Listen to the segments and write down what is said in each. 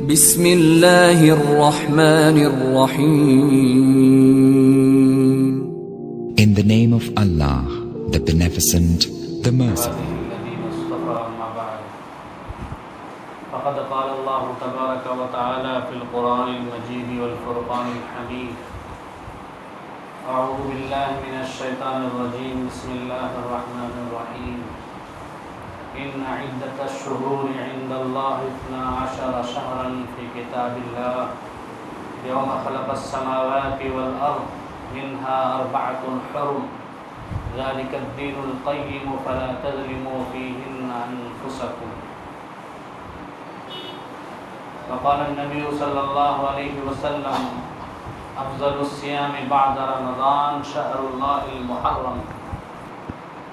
بسم اللہ الرحمن الرحیم. In the name of Allah, the Beneficent, the Merciful. فقد قال الله تبارك وتعالى في القرآن المجيد والفرقان الحميد. أعوذ بالله من الشيطان الرجيم. بسم الله الرحمن الرحيم. إن عدة الشهور عند الله 12 شهرا في كتاب الله يوم خلق السماوات والأرض منها 4 حرم ذلك الدين القيم فلا تظلموا فيهن أنفسكم. وقال النبي صلى الله عليه وسلم أفضل الصيام بعد رمضان شهر الله المحرم.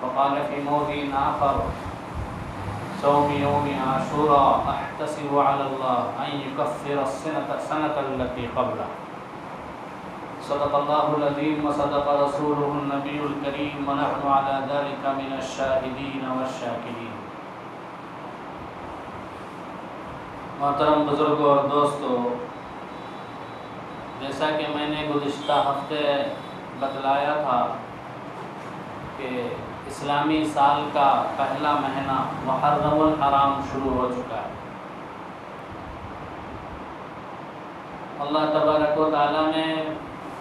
وقال في موضع آخر صوم يوم عاشوراء أحتسب على الله أن يكفر السنة التي قبله. صدق الله العظيم وصدق رسوله النبي الكريم ونحن على ذلك من الشاهدين والشاكرين. محترم بزرگوں اور دوستو، جیسا کہ میں نے گزشتہ ہفتے بتلایا تھا کہ اسلامی سال کا پہلا مہینہ محرم الحرام شروع ہو چکا ہے. اللہ تبارک و تعالیٰ نے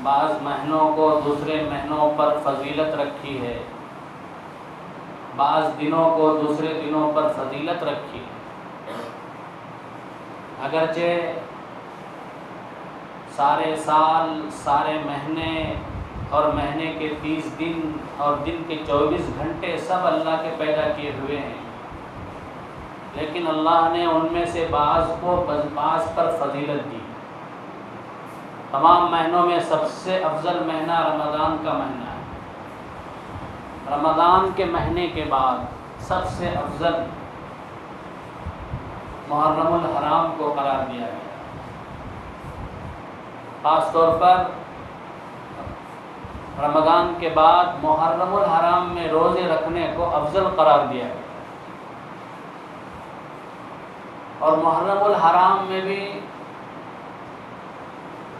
بعض مہینوں کو دوسرے مہینوں پر فضیلت رکھی ہے، بعض دنوں کو دوسرے دنوں پر فضیلت رکھی ہے. اگرچہ سارے سال، سارے مہینے اور مہینے کے 30 دن اور دن کے 24 گھنٹے سب اللہ کے پیدا کیے ہوئے ہیں، لیکن اللہ نے ان میں سے بعض کو بعض پر فضیلت دی. تمام مہینوں میں سب سے افضل مہینہ رمضان کا مہینہ ہے. رمضان کے مہینے کے بعد سب سے افضل محرم الحرام کو قرار دیا گیا. خاص طور پر رمضان کے بعد محرم الحرام میں روزے رکھنے کو افضل قرار دیا گیا. اور محرم الحرام میں بھی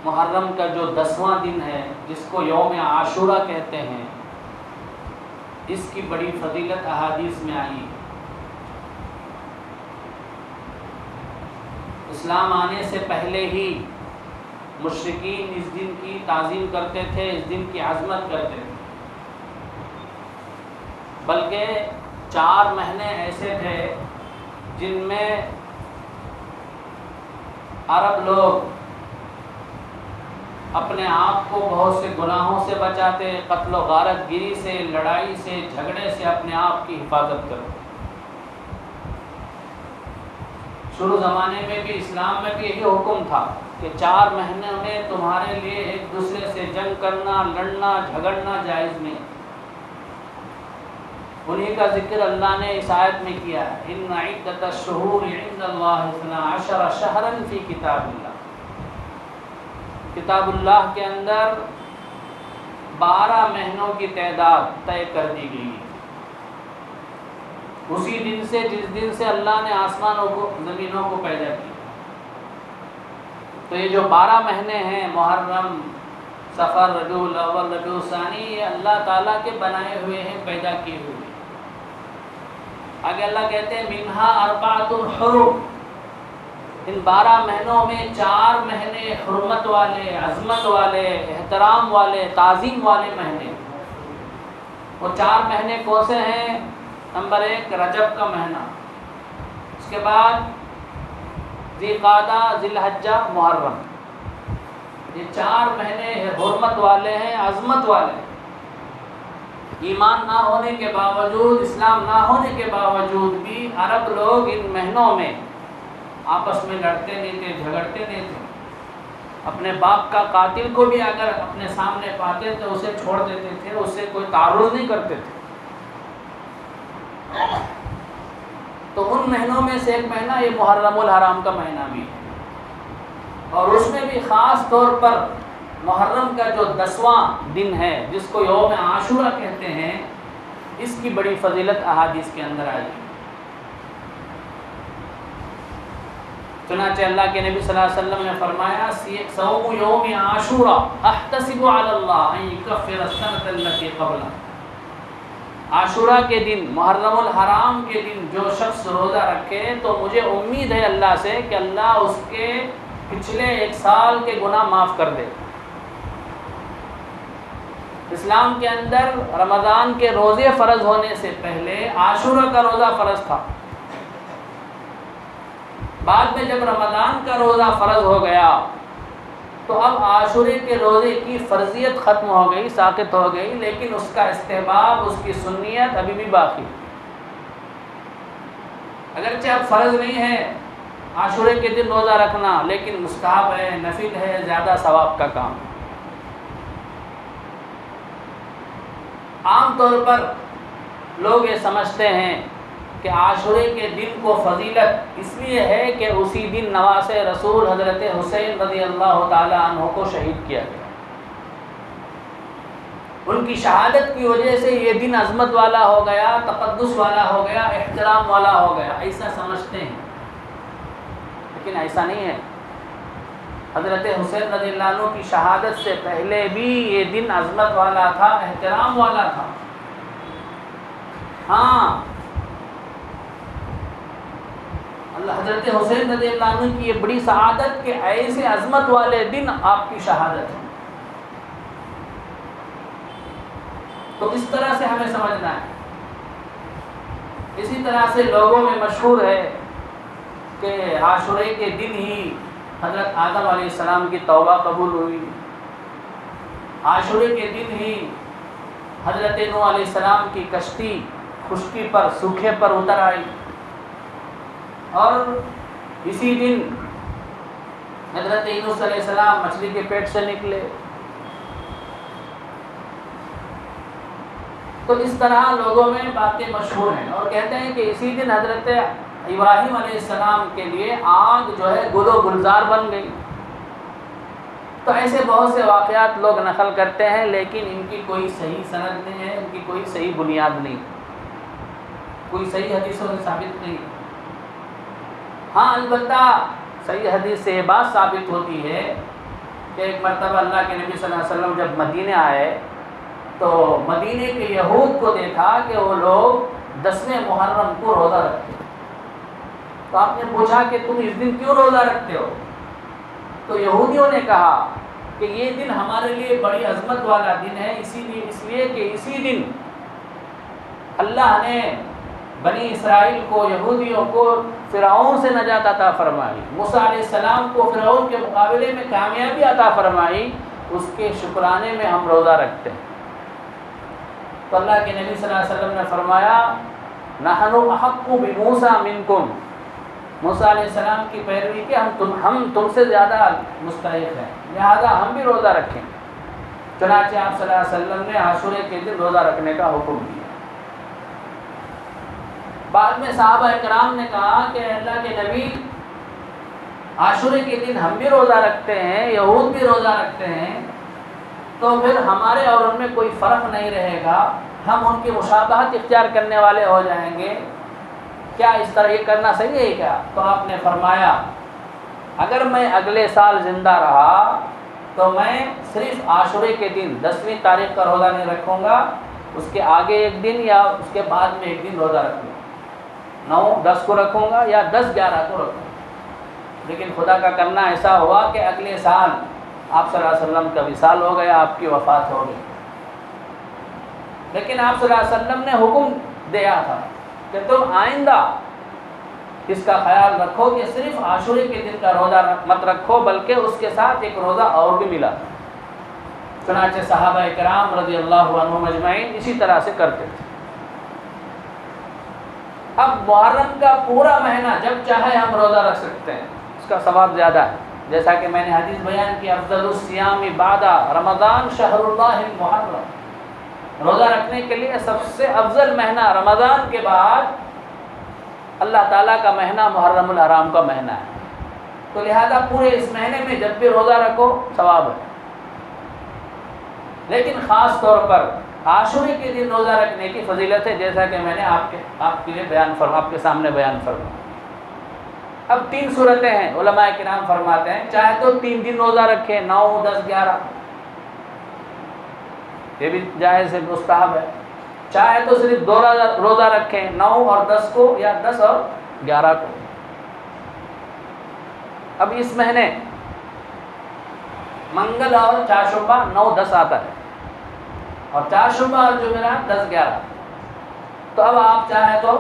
محرم کا جو 10واں دن ہے جس کو یوم عاشورہ کہتے ہیں، اس کی بڑی فضیلت احادیث میں آئی. اسلام آنے سے پہلے ہی مشرکین اس دن کی تعظیم کرتے تھے، اس دن کی عظمت کرتے تھے. بلکہ 4 مہینے ایسے تھے جن میں عرب لوگ اپنے آپ کو بہت سے گناہوں سے بچاتے، قتل و غارت گری سے، لڑائی سے، جھگڑے سے اپنے آپ کی حفاظت کرتے. شروع زمانے میں بھی اسلام میں بھی یہی حکم تھا کہ 4 مہینے میں تمہارے لیے ایک دوسرے سے جنگ کرنا، لڑنا، جھگڑنا جائز نہیں. انہی کا ذکر اللہ نے اس آیت میں کیا ہے. ان عدۃ الشہور عند اللہ 12 شہرا فی کتاب اللہ. کتاب اللہ کے اندر 12 مہینوں کی تعداد طے کر دی گئی. اسی دن سے جس دن سے اللہ نے آسمانوں کو، زمینوں کو پیدا کیا. تو یہ جو 12 مہینے ہیں، محرم، صفر، ربیع الاول، ربیع الثانی، یہ اللہ تعالیٰ کے بنائے ہوئے ہیں، پیدا کیے ہوئے ہیں. آگے اللہ کہتے ہیں منہا 4 حرم. ان 12 مہینوں میں 4 مہینے حرمت والے، عظمت والے، احترام والے، تعظیم والے مہینے. وہ 4 مہینے کون سے ہیں؟ نمبر 1 رجب کا مہینہ، اس کے بعد ذی قعدہ، ذی الحجہ، محرم. یہ 4 مہینے حرمت والے ہیں، عظمت والے ہیں. ایمان نہ ہونے کے باوجود، اسلام نہ ہونے کے باوجود بھی عرب لوگ ان مہینوں میں آپس میں لڑتے نہیں تھے، جھگڑتے نہیں تھے. اپنے باپ کا قاتل کو بھی اگر اپنے سامنے پاتے تو اسے چھوڑ دیتے تھے، اس سے کوئی تعرض نہیں کرتے تھے. تو ان مہینوں میں سے ایک مہینہ یہ محرم الحرام کا مہینہ بھی ہے. اور اس میں بھی خاص طور پر محرم کا جو 10واں دن ہے جس کو یوم عاشورہ کہتے ہیں، اس کی بڑی فضیلت احادیث کے اندر آئی. چنانچہ اللہ کے نبی صلی اللہ علیہ وسلم نے فرمایا صوم یوم عاشوراء احتسب علی اللہ ان یکفر السنۃ التي قبلہ، عاشوراء کے دن، محرم الحرام کے دن جو شخص روزہ رکھے تو مجھے امید ہے اللہ سے کہ اللہ اس کے پچھلے 1 سال کے گناہ معاف کر دے۔ اسلام کے اندر رمضان کے روزے فرض ہونے سے پہلے عاشوراء کا روزہ فرض تھا، بعد میں جب رمضان کا روزہ فرض ہو گیا تو اب عاشورے کے روزے کی فرضیت ختم ہو گئی، ساقط ہو گئی، لیکن اس کا استحباب، اس کی سنیت ابھی بھی باقی، اگرچہ اب فرض نہیں ہے عاشورے کے دن روزہ رکھنا، لیکن مستحب ہے، نفل ہے، زیادہ ثواب کا کام۔ عام طور پر لوگ یہ سمجھتے ہیں کہ عاشورے کے دن کو فضیلت اس لیے ہے کہ اسی دن نواسہ رسول حضرت حسین رضی اللہ تعالی عنہ کو شہید کیا گیا، ان کی شہادت کی وجہ سے یہ دن عظمت والا ہو گیا، تقدس والا ہو گیا، احترام والا ہو گیا، ایسا سمجھتے ہیں، لیکن ایسا نہیں ہے۔ حضرت حسین رضی اللہ عنہ کی شہادت سے پہلے بھی یہ دن عظمت والا تھا، احترام والا تھا۔ ہاں، اللہ حضرت حسین رضی اللہ عنہ کی یہ بڑی سعادت کہ ایسے عظمت والے دن آپ کی شہادت ہے، تو اس طرح سے ہمیں سمجھنا ہے۔ اسی طرح سے لوگوں میں مشہور ہے کہ عاشورے کے دن ہی حضرت آدم علیہ السلام کی توبہ قبول ہوئی، عاشورے کے دن ہی حضرت نوح علیہ السلام کی کشتی خشکی پر، سوکھے پر اتر آئی، اور اسی دن حضرت یونس علیہ السلام مچھلی کے پیٹ سے نکلے۔ تو اس طرح لوگوں میں باتیں مشہور ہیں، اور کہتے ہیں کہ اسی دن حضرت ابراہیم علیہ السلام کے لیے آگ جو ہے گل و گلزار بن گئی۔ تو ایسے بہت سے واقعات لوگ نقل کرتے ہیں، لیکن ان کی کوئی صحیح سند نہیں ہے، ان کی کوئی صحیح بنیاد نہیں، کوئی صحیح حدیثوں سے ثابت نہیں۔ ہاں، البتہ صحیح حدیث سے یہ بات ثابت ہوتی ہے کہ ایک مرتبہ اللہ کے نبی صلی اللہ علیہ وسلم جب مدینہ آئے تو مدینے کے یہود کو دیکھا کہ وہ لوگ 10ویں محرم کو روزہ رکھتے ہیں۔ تو آپ نے پوچھا کہ تم اس دن کیوں روزہ رکھتے ہو؟ تو یہودیوں نے کہا کہ یہ دن ہمارے لیے بڑی عظمت والا دن ہے، اس لیے کہ اسی دن اللہ نے بنی اسرائیل کو، یہودیوں کو فرعون سے نجات عطا فرمائی، موسیٰ علیہ السلام کو فرعون کے مقابلے میں کامیابی عطا فرمائی، اس کے شکرانے میں ہم روزہ رکھتے ہیں۔ تو اللہ کے نبی صلی اللہ علیہ وسلم نے فرمایا نحن احق بموسیٰ منکم، موسیٰ علیہ السلام کی پیروی کے ہم تم سے زیادہ مستحق ہیں، لہذا ہم بھی روزہ رکھیں۔ چنانچہ آپ صلی اللہ علیہ وسلم نے عاشورے کے دن روزہ رکھنے کا حکم دیا۔ بعد میں صحابہ کرام نے کہا کہ اللہ کے نبی، عاشورے کے دن ہم بھی روزہ رکھتے ہیں، یہود بھی روزہ رکھتے ہیں، تو پھر ہمارے اور ان میں کوئی فرق نہیں رہے گا، ہم ان کی مشابہت اختیار کرنے والے ہو جائیں گے، کیا اس طرح یہ کرنا صحیح ہے کیا؟ تو آپ نے فرمایا اگر میں اگلے سال زندہ رہا تو میں صرف عاشورے کے دن 10ویں تاریخ کا روزہ نہیں رکھوں گا، اس کے آگے ایک دن یا اس کے بعد میں ایک دن روزہ رکھوں گا، 9 10 کو رکھوں گا یا 10 11 کو رکھوں گا۔ لیکن خدا کا کرنا ایسا ہوا کہ اگلے سال آپ صلی اللہ علیہ وسلم کا وصال ہو گیا، آپ کی وفات ہو گئی، لیکن آپ صلی اللہ علیہ وسلم نے حکم دیا تھا کہ تم آئندہ اس کا خیال رکھو کہ صرف عاشورے کے دن کا روزہ مت رکھو، بلکہ اس کے ساتھ ایک روزہ اور بھی ملا۔ چنانچہ صحابہ کرام رضی اللہ عنہم اجمعین اسی طرح سے کرتے تھے۔ اب محرم کا پورا مہینہ جب چاہے ہم روزہ رکھ سکتے ہیں، اس کا ثواب زیادہ ہے، جیسا کہ میں نے حدیث بیان کی افضل الصیام بعد رمضان شہر اللہ المحرم، روزہ رکھنے کے لیے سب سے افضل مہینہ رمضان کے بعد اللہ تعالیٰ کا مہینہ محرم الحرام کا مہینہ ہے، تو لہذا پورے اس مہینے میں جب بھی روزہ رکھو ثواب ہے۔ لیکن خاص طور پر عاشورے کے دن روزہ رکھنے کی فضیلت ہے، جیسا کہ میں نے آپ کے لیے آپ کے سامنے بیان فرمایا۔ اب 3 صورتیں ہیں، علماء کرام فرماتے ہیں چاہے تو 3 دن روزہ رکھیں، 9، 10، 11، یہ بھی جائز ہے، مستحب ہے. چاہے تو صرف 2 روزہ رکھیں، 9 اور 10 کو، یا 10 اور 11 کو. اب اس مہینے منگل اور چہارشنبہ 9، 10 آتا ہے، اور چہارشنبہ اور جمعرات 10، 11. تو اب آپ چاہیں تو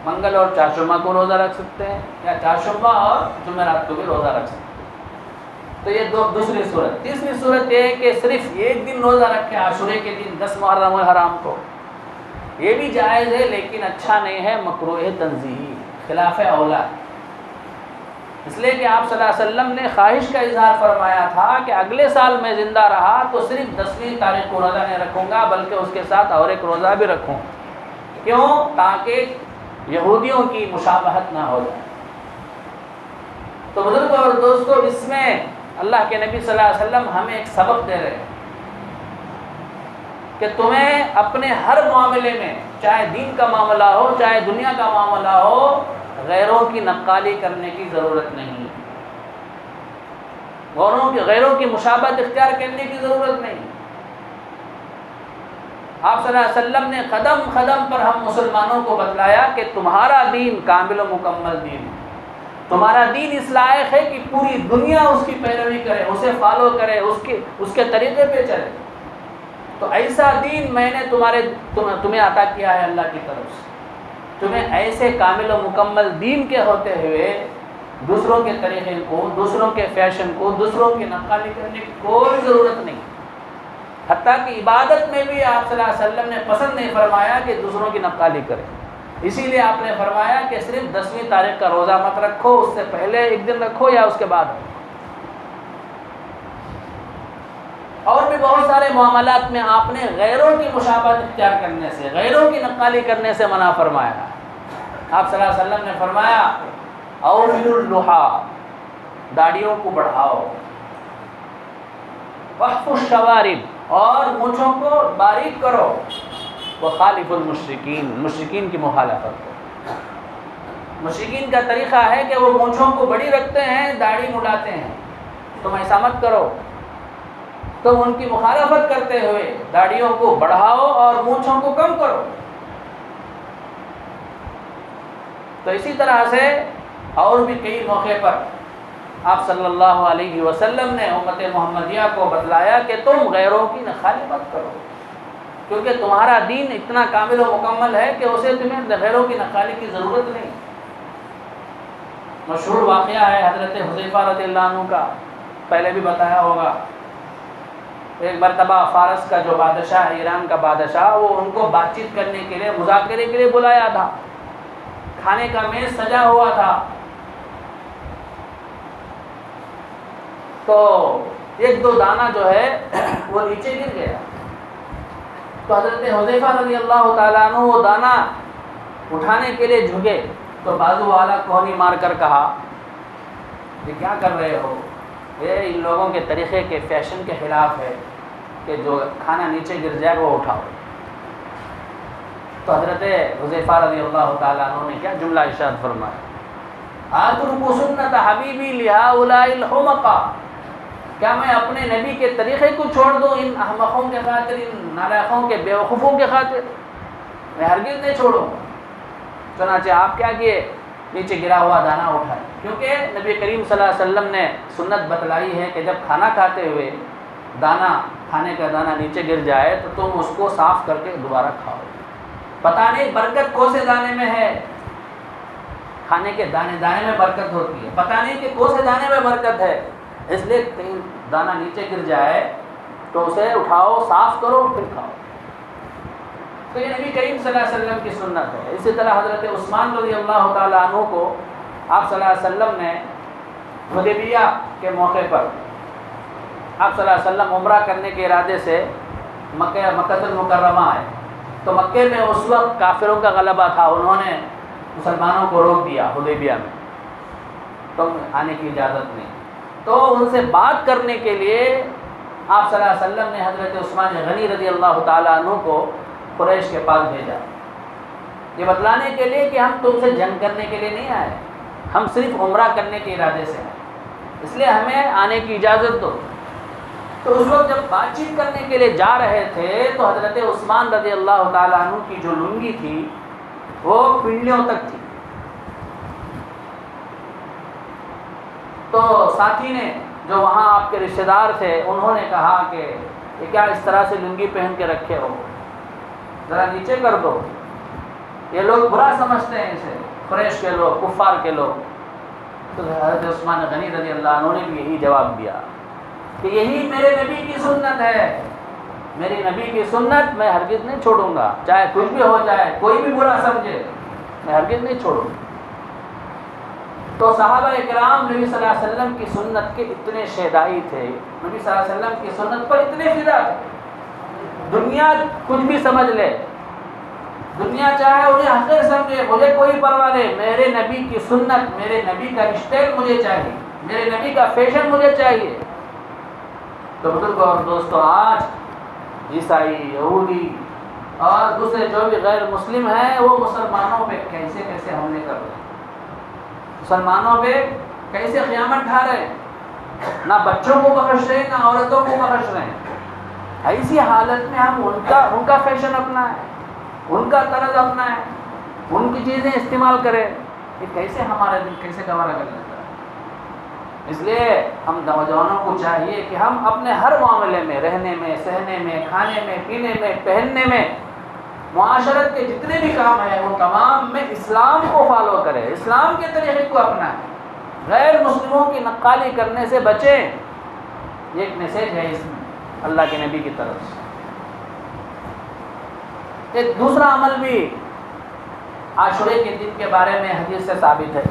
منگل اور چہارشنبہ کو روزہ رکھ سکتے ہیں، یا چہارشنبہ اور جمعرات کو بھی روزہ رکھ سکتے ہیں. تو یہ دوسری صورت. تیسری صورت یہ ہے کہ صرف ایک دن روزہ رکھے، عاشورے کے دن 10 محرم الحرام کو. یہ بھی جائز ہے لیکن اچھا نہیں ہے، مکروہ تنزیہی، خلاف اولا. اس لیے کہ آپ صلی اللہ علیہ وسلم نے خواہش کا اظہار فرمایا تھا کہ اگلے سال میں زندہ رہا تو صرف 10ویں تاریخ کو روزہ نہیں رکھوں گا، بلکہ اس کے ساتھ اور ایک روزہ بھی رکھوں. کیوں؟ تاکہ یہودیوں کی مشابہت نہ ہو جائے. تو بزرگوں اور دوستوں، اس میں اللہ کے نبی صلی اللہ علیہ وسلم ہمیں ایک سبق دے رہے ہیں کہ تمہیں اپنے ہر معاملے میں، چاہے دین کا معاملہ ہو، چاہے دنیا کا معاملہ ہو، غیروں کی نقالی کرنے کی ضرورت نہیں، غیروں کی مشابہت اختیار کرنے کی ضرورت نہیں. آپ صلی اللہ علیہ وسلم نے قدم قدم پر ہم مسلمانوں کو بتلایا کہ تمہارا دین کامل و مکمل دین ہے. تمہارا دین اس لائق ہے کہ پوری دنیا اس کی پیروی کرے، اسے فالو کرے، اس کے طریقے پہ چلے. تو ایسا دین میں نے تمہیں عطا کیا ہے اللہ کی طرف سے. تمہیں ایسے کامل و مکمل دین کے ہوتے ہوئے دوسروں کے طریقے کو، دوسروں کے فیشن کو، دوسروں کی نقالی کرنے کی کوئی ضرورت نہیں. حتیٰ کہ عبادت میں بھی آپ صلی اللہ علیہ وسلم نے پسند نہیں فرمایا کہ دوسروں کی نقالی کرے. اسی لیے آپ نے فرمایا کہ صرف 10ویں تاریخ کا روزہ مت رکھو، اس سے پہلے ایک دن رکھو یا اس کے بعد. اور بھی بہت سارے معاملات میں آپ نے غیروں کی مشابہت اختیار کرنے سے، غیروں کی نقالی کرنے سے منع فرمایا. آپ صلی اللہ علیہ وسلم نے فرمایا اوفلوا اللحى، داڑھیوں کو بڑھاؤ، واحفوا الشوارب، اور مونچھوں کو باریک کرو، وخالفوا المشرکین، مشرکین کی مخالفت کرو. مشرکین کا طریقہ ہے کہ وہ مونچھوں کو بڑی رکھتے ہیں، داڑھی مڈاتے ہیں. تم ایسا مت کرو. تم ان کی مخالفت کرتے ہوئے داڑھیوں کو بڑھاؤ اور مونچھوں کو کم کرو. تو اسی طرح سے اور بھی کئی موقع پر آپ صلی اللہ علیہ وسلم نے امت محمدیہ کو بتلایا کہ تم غیروں کی نخالی مت کرو، کیونکہ تمہارا دین اتنا کامل و مکمل ہے کہ اسے تمہیں غیروں کی نخالی کی ضرورت نہیں. مشہور واقعہ ہے حضرت حذیفہ رضی اللہ عنہ کا، پہلے بھی بتایا ہوگا. ایک مرتبہ فارس کا جو بادشاہ ہے، ایران کا بادشاہ، وہ ان کو بات چیت کرنے کے لیے، مذاکرے کے لیے بلایا تھا. کھانے کا میز سجا ہوا تھا. تو 1-2 دانہ جو ہے وہ نیچے گر گیا. تو حضرت حذیفہ رضی اللہ تعالیٰ عنہ وہ دانہ اٹھانے کے لیے جھکے تو بازو والا کوہنی مار کر کہا یہ کیا کر رہے ہو؟ یہ ان لوگوں کے طریقے کے فیشن کے خلاف ہے کہ جو کھانا نیچے گر جائے وہ اٹھاؤ. تو حضرت حذیفہ رضی اللہ تعالیٰ عنہ نے کیا جملہ ارشاد فرمایا، اترک سنت حبیبی لہؤلاء الحمقاء، کیا میں اپنے نبی کے طریقے کو چھوڑ دوں ان احمقوں کے خاطر، ان نالائقوں کے بیوقوفوں کے خاطر؟ میں ہرگز نہیں چھوڑوں. چنانچہ آپ کیا کیے؟ نیچے گرا ہوا دانہ اٹھائے، کیونکہ نبی کریم صلی اللہ علیہ وسلم نے سنت بتلائی ہے کہ جب کھانا کھاتے ہوئے دانہ، کھانے کا دانہ نیچے گر جائے تو تم اس کو صاف کر کے دوبارہ کھاؤ. پتہ نہیں برکت کون سے دانے میں ہے. کھانے کے دانے میں برکت ہوتی ہے، پتہ نہیں کہ کون سے دانے میں برکت ہے. اس لیے کہیں دانہ نیچے گر جائے تو اسے اٹھاؤ، صاف کرو، پھر کھاؤ. تو یہ نبی کریم صلی اللہ علیہ وسلم کی سنت ہے. اسی طرح حضرت عثمان رضی اللہ تعالیٰ عنہ کو آپ صلی اللہ علیہ وسلم نے حدیبیہ کے موقع پر آپ صلی اللہ علیہ وسلم عمرہ کرنے کے ارادے سے مکہ المکرمہ آئے. تو مکے میں اس وقت کافروں کا غلبہ تھا، انہوں نے مسلمانوں کو روک دیا حدیبیہ میں، تم آنے کی اجازت نہیں. تو ان سے بات کرنے کے لیے آپ صلی اللہ علیہ وسلم نے حضرت عثمان غنی رضی اللہ تعالیٰ عنہ کو قریش کے پاس بھیجا، یہ بتلانے کے لیے کہ ہم تم سے جنگ کرنے کے لیے نہیں آئے، ہم صرف عمرہ کرنے کے ارادے سے ہیں، اس لیے ہمیں آنے کی اجازت دو۔ تو اس وقت جب بات چیت کرنے کے لیے جا رہے تھے تو حضرت عثمان رضی اللہ تعالیٰ عنہ کی جو لنگی تھی وہ پنڈلیوں تک تھی۔ تو ساتھی نے جو وہاں آپ کے رشتہ دار تھے انہوں نے کہا کہ یہ کیا اس طرح سے لنگی پہن کے رکھے ہو، ذرا نیچے کر دو، یہ لوگ برا سمجھتے ہیں اسے، قریش کے لوگ، کفار کے لوگ۔ تو حضرت عثمان غنی رضی اللہ عنہ نے بھی یہی جواب دیا کہ یہی میرے نبی کی سنت ہے، میری نبی کی سنت میں ہرگز نہیں چھوڑوں گا، چاہے کچھ بھی ہو جائے، کوئی بھی برا سمجھے، میں ہرگز نہیں چھوڑوں گا۔ تو صحابہ اکرام نبی صلی اللہ علیہ وسلم کی سنت کے اتنے شیدائی تھے، نبی صلی اللہ علیہ وسلم کی سنت پر اتنے فدا تھے، دنیا کچھ بھی سمجھ لے، دنیا چاہے انہیں حقیر سمجھے، مجھے کوئی پرواہ نہیں، میرے نبی کی سنت، میرے نبی کا اسٹائل مجھے چاہیے، میرے نبی کا فیشن مجھے چاہیے۔ تو بزرگوں اور دوستوں، آج عیسائی، یہودی اور دوسرے جو بھی غیر مسلم ہیں وہ مسلمانوں پہ کیسے کیسے حملے کر رہے ہیں، مسلمانوں پہ کیسے قیامت ڈھا رہے ہیں، نہ بچوں کو بخش رہے ہیں نہ عورتوں کو بخش رہے ہیں۔ ایسی حالت میں ہم ان کا فیشن اپنا ہے، ان کا طرز اپنا ہے، ان کی چیزیں استعمال کریں، یہ کیسے ہمارا دل کیسے گوارا کر لیتا ہے۔ اس لیے ہم نوجوانوں کو چاہیے کہ ہم اپنے ہر معاملے میں، رہنے میں، سہنے میں، کھانے میں، پینے میں، پہننے میں، معاشرت کے جتنے بھی کام ہیں وہ تمام میں اسلام کو فالو کریں، اسلام کے طریقے کو اپنائیں، غیر مسلموں کی نقالی کرنے سے بچیں۔ یہ ایک میسیج ہے اس میں اللہ کے نبی کی طرف سے۔ ایک دوسرا عمل بھی عاشورے کے دن کے بارے میں حدیث سے ثابت ہے۔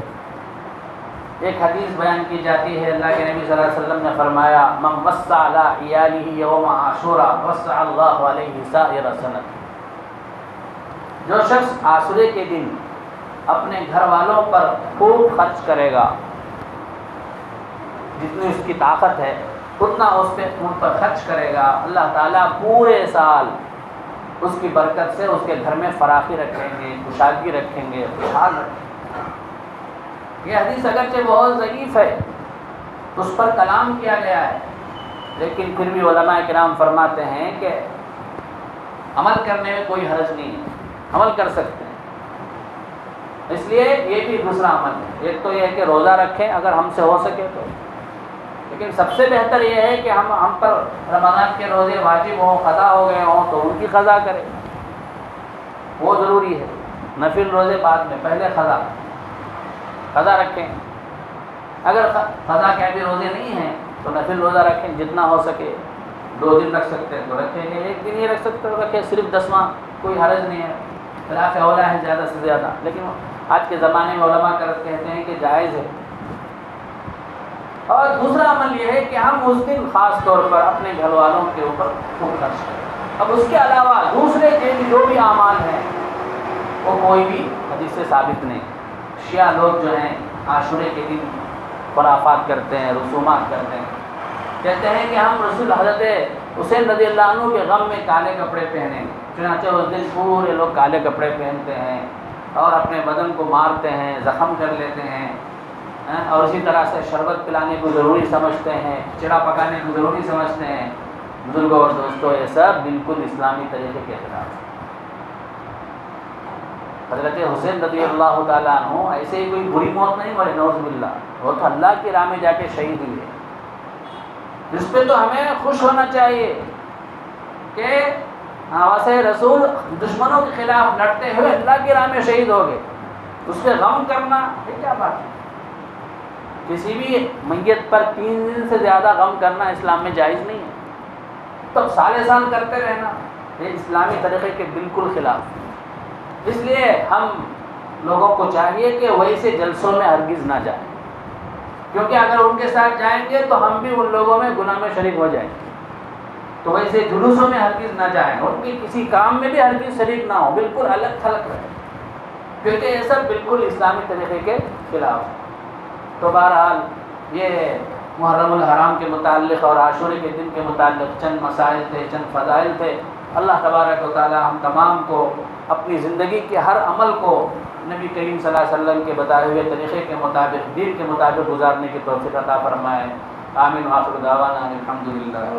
ایک حدیث بیان کی جاتی ہے، اللہ کے نبی صلی اللہ علیہ وسلم نے فرمایا، من وسع علی عیالہ یوم عاشورا وسع اللہ علیہ سائر سنۃ۔ جو شخص عاشورے کے دن اپنے گھر والوں پر خوب خرچ کرے گا، جتنی اس کی طاقت ہے اتنا ان پر خرچ کرے گا، اللہ تعالیٰ پورے سال اس کی برکت سے اس کے گھر میں فراخی رکھیں گے، کشادگی رکھیں گے، خوشحال رکھیں گے۔ یہ حدیث اگرچہ بہت ضعیف ہے، اس پر کلام کیا گیا ہے، لیکن پھر بھی علماء کرام فرماتے ہیں کہ عمل کرنے میں کوئی حرج نہیں ہے، عمل کر سکتے ہیں۔ اس لیے یہ بھی دوسرا عمل ہے۔ ایک تو یہ ہے کہ روزہ رکھیں اگر ہم سے ہو سکے تو، لیکن سب سے بہتر یہ ہے کہ ہم پر رمضان کے روزے واجب ہوں، قضا ہو گئے ہوں تو ان کی قضا کریں، وہ ضروری ہے۔ نفل روزے بعد میں، پہلے قضا رکھیں۔ اگر قضا کے بھی روزے نہیں ہیں تو نفل روزہ رکھیں، جتنا ہو سکے، 2 دن رکھ سکتے ہیں تو رکھیں گے، 1 دن ہی رکھ سکتے تو رکھیں، صرف 10واں کوئی حرج نہیں ہے، خلاف اولا ہے زیادہ سے زیادہ، لیکن آج کے زمانے میں علماء کہتے ہیں کہ جائز ہے۔ اور دوسرا عمل یہ ہے کہ ہم اس دن خاص طور پر اپنے گھر والوں کے اوپر خوب خرچ کریں۔ اب اس کے علاوہ دوسرے دن جو بھی اعمال ہیں وہ کوئی بھی حدیث سے ثابت نہیں۔ شیعہ لوگ جو ہیں عاشورے کے دن خرافات کرتے ہیں، رسومات کرتے ہیں، کہتے ہیں کہ ہم رسول حضرت حسین رضی اللہ عنہ کے غم میں کالے کپڑے پہنیں، چنانچہ اس دن پورے لوگ کالے کپڑے پہنتے ہیں اور اپنے بدن کو مارتے ہیں، زخم کر لیتے ہیں، اور اسی طرح سے شربت پلانے کو ضروری سمجھتے ہیں، چڑا پکانے کو ضروری سمجھتے ہیں۔ بزرگوں اور دوستوں، یہ سب بالکل اسلامی طریقے کے خلاف ہے۔ حضرت حسین رضی اللہ تعالیٰ عنہ ایسے ہی کوئی بری موت نہیں مرے، نعوذ باللہ، وہ تو اللہ کی راہ میں جا کے شہید ہوئے۔ اس پہ تو ہمیں خوش ہونا چاہیے کہ واسطے رسول دشمنوں کے خلاف لڑتے ہوئے اللہ کی راہ میں شہید ہو گئے، اس پہ غم کرنا یہ کیا بات ہے؟ کسی بھی میت پر 3 دن سے زیادہ غم کرنا اسلام میں جائز نہیں ہے، تو سال کرتے رہنا یہ اسلامی طریقے کے بالکل خلاف۔ اس لیے ہم لوگوں کو چاہیے کہ ویسے جلسوں میں ہرگز نہ جائیں، کیونکہ اگر ان کے ساتھ جائیں گے تو ہم بھی ان لوگوں میں گناہ میں شریک ہو جائیں گے۔ تو ویسے جلوسوں میں ہرگز نہ جائیں، ان کی کسی کام میں بھی ہرگز شریک نہ ہو، بالکل الگ تھلگ رہیں، کیونکہ یہ سب بالکل اسلامی طریقے کے خلاف ہے۔ تو بہرحال یہ محرم الحرام کے متعلق اور عاشورے کے دن کے متعلق چند مسائل تھے، چند فضائل تھے۔ اللہ تبارک و تعالی ہم تمام کو اپنی زندگی کے ہر عمل کو نبی کریم صلی اللہ علیہ وسلم کے بتائے ہوئے طریقے کے مطابق، دین کے مطابق گزارنے کی توفیق عطا فرمائے۔ آمین۔ آخر دعوانا الحمدللہ۔